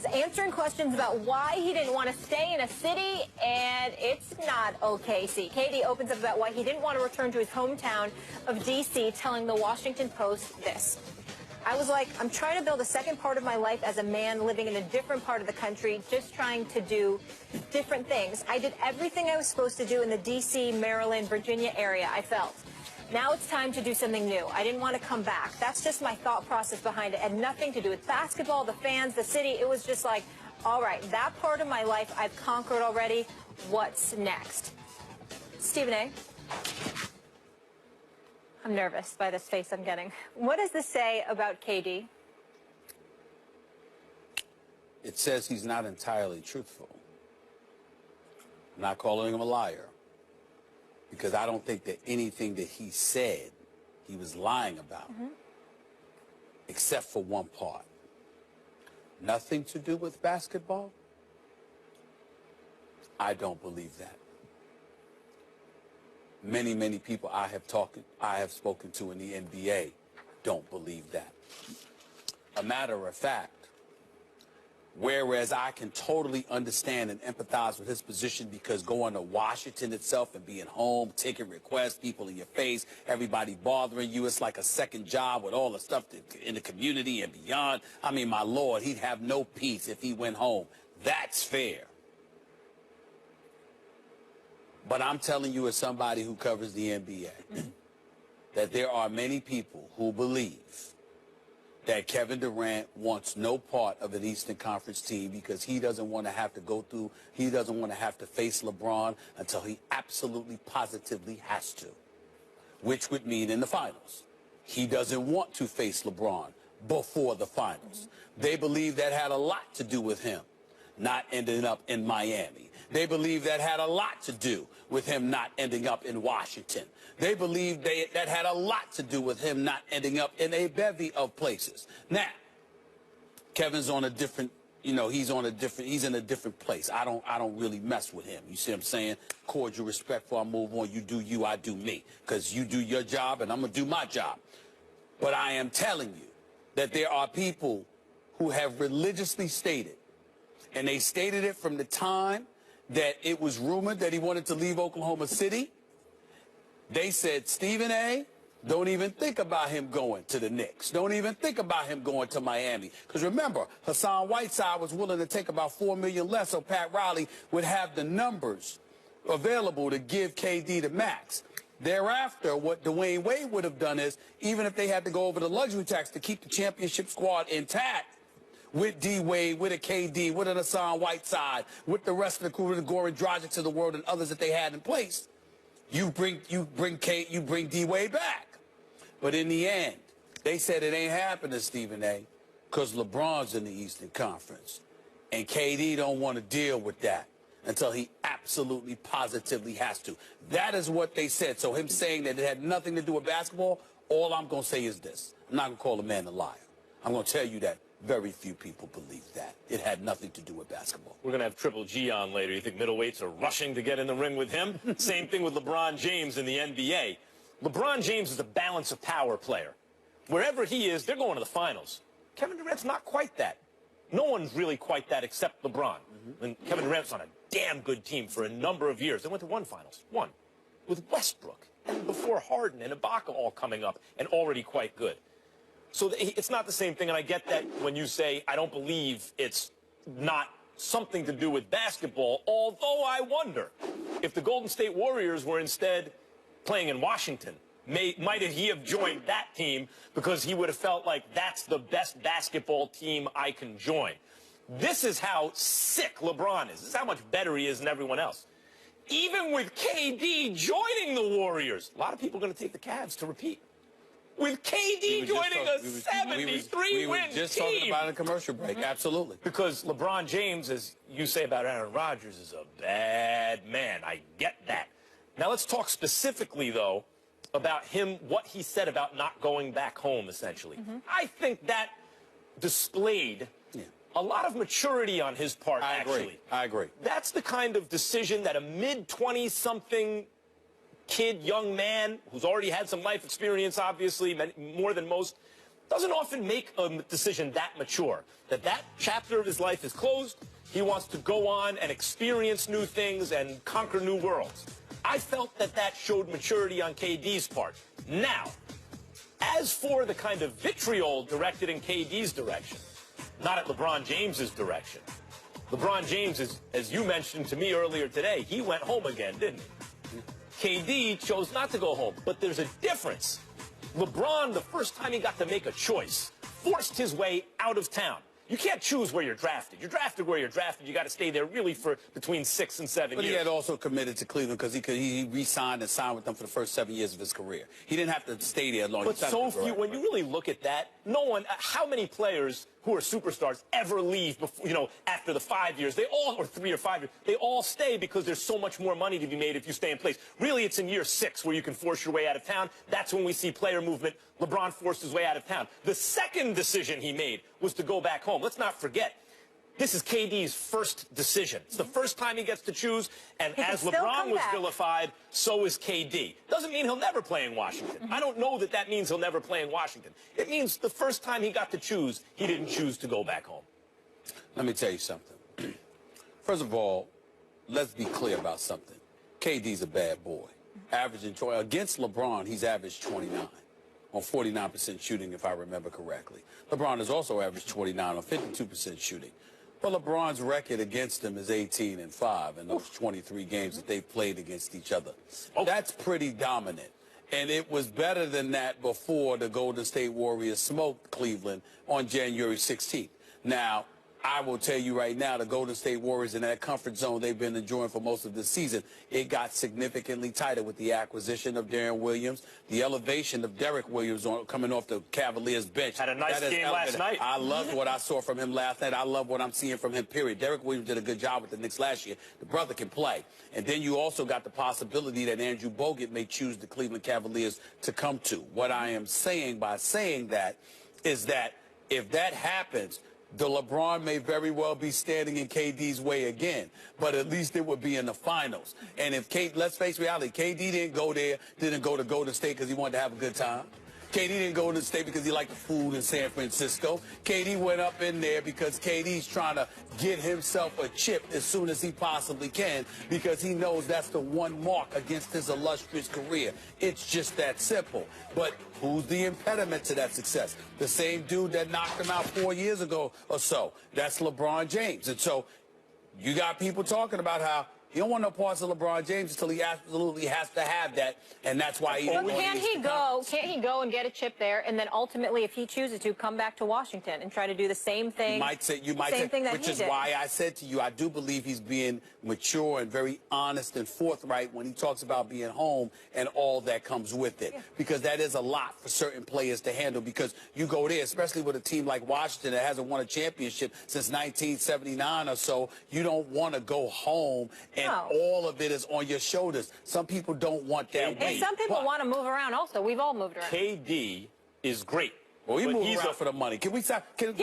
Answering questions about why he didn't want to stay in a city, and it's not OKC. KD opens up about why he didn't want to return to his hometown of D.C., telling the Washington Post this. I was like, I'm trying to build a second part of my life as a man living in a different part of the country, just trying to do different things. I did everything I was supposed to do in the D.C., Maryland, Virginia area, I felt. Now it's time to do something new. I didn't want to come back. That's just my thought process behind it. It had nothing to do with basketball, the fans, the city. It was just like, all right, that part of my life I've conquered already. What's next? Stephen A. I'm nervous by this face I'm getting. What does this say about KD? It says he's not entirely truthful. I'm not calling him a liar, because I don't think that anything that he said he was lying about, except for one part. Nothing to do with basketball? I don't believe that. Many, many people I have spoken to in the NBA don't believe that. A matter of fact, whereas I can totally understand and empathize with his position, because going to Washington itself and being home, taking requests, people in your face, everybody bothering you, it's like a second job with all the stuff in the community and beyond. I mean, my Lord, he'd have no peace if he went home. That's fair. But I'm telling you, as somebody who covers the NBA, that there are many people who believe that Kevin Durant wants no part of an Eastern Conference team, because he doesn't want to have to he doesn't want to have to face LeBron until he absolutely positively has to, which would mean in the finals. He doesn't want to face LeBron before the finals. They believe that had a lot to do with him not ending up in Miami. They believe that had a lot to do with him not ending up in Washington. They believe that had a lot to do with him not ending up in a bevy of places. Now, Kevin's on a different, he's in a different place. I don't really mess with him. You see what I'm saying? Cordial respect before I move on. You do you, I do me. Because you do your job and I'm going to do my job. But I am telling you that there are people who have religiously stated, and they stated it from the time that it was rumored that he wanted to leave Oklahoma City. They said, Stephen A., don't even think about him going to the Knicks. Don't even think about him going to Miami. Because remember, Hassan Whiteside was willing to take about $4 million less, so Pat Riley would have the numbers available to give KD the max. Thereafter, what Dwayne Wade would have done is, even if they had to go over the luxury tax to keep the championship squad intact, with D-Wade, with a KD, with an Hassan Whiteside, with the rest of the crew, with the Goran Dragic of the world and others that they had in place, you bring D-Wade back. But in the end, they said it ain't happening, Stephen A., because LeBron's in the Eastern Conference. And KD don't want to deal with that until he absolutely positively has to. That is what they said. So him saying that it had nothing to do with basketball, all I'm going to say is this. I'm not going to call a man a liar. I'm going to tell you that very few people believe that. It had nothing to do with basketball. We're going to have Triple G on later. You think middleweights are rushing to get in the ring with him? Same thing with LeBron James in the NBA. LeBron James is a balance of power player. Wherever he is, they're going to the finals. Kevin Durant's not quite that. No one's really quite that except LeBron. And Kevin Durant's on a damn good team for a number of years. They went to one finals. One. With Westbrook. And before Harden and Ibaka all coming up and already quite good. So it's not the same thing, and I get that when you say, I don't believe it's not something to do with basketball, although I wonder if the Golden State Warriors were instead playing in Washington, might he have joined that team because he would have felt like that's the best basketball team I can join. This is how sick LeBron is. This is how much better he is than everyone else. Even with KD joining the Warriors, a lot of people are going to take the Cavs to repeat. With KD joining a 73-win team. We were just talking about a commercial break. Absolutely. Because LeBron James, as you say about Aaron Rodgers, is a bad man. I get that. Now let's talk specifically, though, about him, what he said about not going back home, essentially. I think that displayed a lot of maturity on his part, actually. I agree. That's the kind of decision that a mid-20-something kid, young man, who's already had some life experience, obviously, more than most, doesn't often make a decision that mature, that chapter of his life is closed. He wants to go on and experience new things and conquer new worlds. I felt that showed maturity on KD's part. Now, as for the kind of vitriol directed in KD's direction, not at LeBron James's direction. LeBron James, is, as you mentioned to me earlier today, he went home again, didn't he? KD chose not to go home, but there's a difference. LeBron, the first time he got to make a choice, forced his way out of town. You can't choose where you're drafted. You're drafted where you're drafted. You got to stay there really for between 6 and 7 years. But he had also committed to Cleveland because he re-signed and signed with them for the first 7 years of his career. He didn't have to stay there long. But so few, when you really look at that, no one, how many players who are superstars ever leave before, after the 5 years? They all, or 3 or 5 years, they all stay because there's so much more money to be made if you stay in place. Really, it's in year 6 where you can force your way out of town. That's when we see player movement. LeBron forced his way out of town. The second decision he made was to go back home. Let's not forget, this is KD's first decision. It's the first time he gets to choose, and as LeBron was vilified, so is KD. Doesn't mean he'll never play in Washington. I don't know that means he'll never play in Washington. It means the first time he got to choose, he didn't choose to go back home. Let me tell you something. First of all, let's be clear about something. KD's a bad boy. Averaging against LeBron, he's averaged 29. On 49% shooting, if I remember correctly. LeBron has also averaged 29 on 52% shooting. But LeBron's record against him is 18-5 in those 23 games that they've played against each other. That's pretty dominant. And it was better than that before the Golden State Warriors smoked Cleveland on January 16th. Now, I will tell you right now, the Golden State Warriors in that comfort zone they've been enjoying for most of the season, it got significantly tighter with the acquisition of Darren Williams, the elevation of Derek Williams coming off the Cavaliers bench. Had a nice game last night. I loved what I saw from him last night. I love what I'm seeing from him, period. Derek Williams did a good job with the Knicks last year. The brother can play. And then you also got the possibility that Andrew Bogut may choose the Cleveland Cavaliers to come to. What I am saying by saying that is that if that happens, the LeBron may very well be standing in KD's way again, but at least it would be in the finals. And if let's face reality, KD didn't go to Golden State because he wanted to have a good time. KD didn't go to the state because he liked the food in San Francisco. KD went up in there because KD's trying to get himself a chip as soon as he possibly can because he knows that's the one mark against his illustrious career. It's just that simple. But who's the impediment to that success? The same dude that knocked him out 4 years ago or so. That's LeBron James. And so you got people talking about how he don't want no parts of LeBron James until he absolutely has to have that, and that's why he. But can't he go and get a chip there, and then ultimately, if he chooses to, come back to Washington and try to do the same thing? You might say, which is why I said to you, I do believe he's being mature and very honest and forthright when he talks about being home and all that comes with it, because that is a lot for certain players to handle. Because you go there, especially with a team like Washington that hasn't won a championship since 1979 or so, you don't want to go home and all of it is on your shoulders. Some people don't want that weight. And some people want to move around also. We've all moved around. KD is great. Well, we move around for the money. Can we stop? Can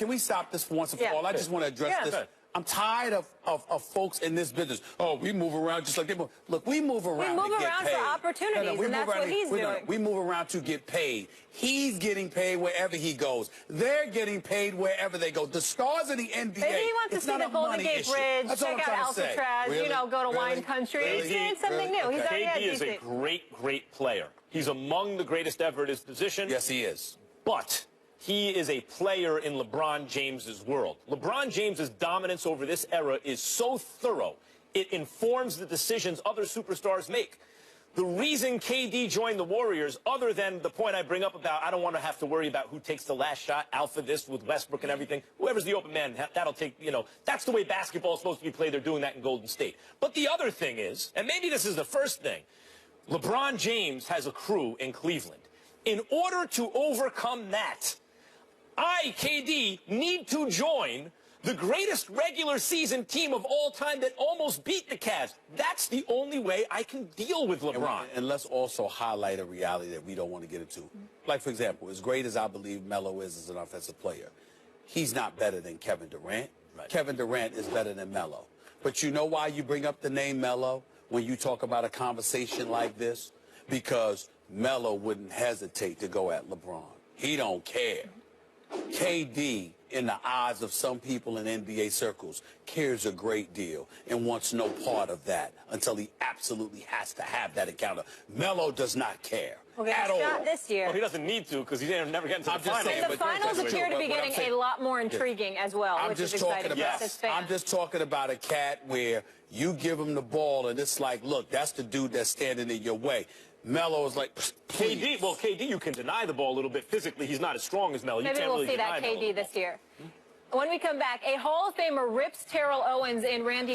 we stop this for once and for all? I just want to address this. I'm tired of folks in this business. Oh, we move around just like they move. Look, we move around to get paid. For opportunities, and that's what he's doing. We move around to get paid. He's getting paid wherever he goes. They're getting paid wherever they go. The stars of the NBA, maybe he wants to see the Golden Gate Bridge, check out Alcatraz, go to wine country. He's doing something new. He's already at DC. KD is a great player. He's among the greatest ever at his position. Yes, he is. But he is a player in LeBron James's world. LeBron James's dominance over this era is so thorough, it informs the decisions other superstars make. The reason KD joined the Warriors, other than the point I bring up about I don't want to have to worry about who takes the last shot, alpha this with Westbrook and everything, whoever's the open man, that'll take, that's the way basketball is supposed to be played. They're doing that in Golden State. But the other thing is, and maybe this is the first thing, LeBron James has a crew in Cleveland. In order to overcome that, I, KD, need to join the greatest regular season team of all time that almost beat the Cavs. That's the only way I can deal with LeBron. And let's also highlight a reality that we don't want to get into. Like, for example, as great as I believe Melo is as an offensive player, he's not better than Kevin Durant. Right. Kevin Durant is better than Melo. But you know why you bring up the name Melo when you talk about a conversation like this? Because Melo wouldn't hesitate to go at LeBron. he don't care. KD, in the eyes of some people in NBA circles, cares a great deal and wants no part of that until he absolutely has to have that encounter. Melo does not care at all. Not this year. Well, he doesn't need to because he's never getting to the finals. saying, And the finals appear to be getting a lot more intriguing as well, which is exciting for us as fans. I'm just talking about a cat where you give him the ball and it's like, look, that's the dude that's standing in your way. Melo is like, please. KD, you can deny the ball a little bit physically. He's not as strong as Melo. Maybe we'll see that KD this year. When we come back, a Hall of Famer rips Terrell Owens and Randy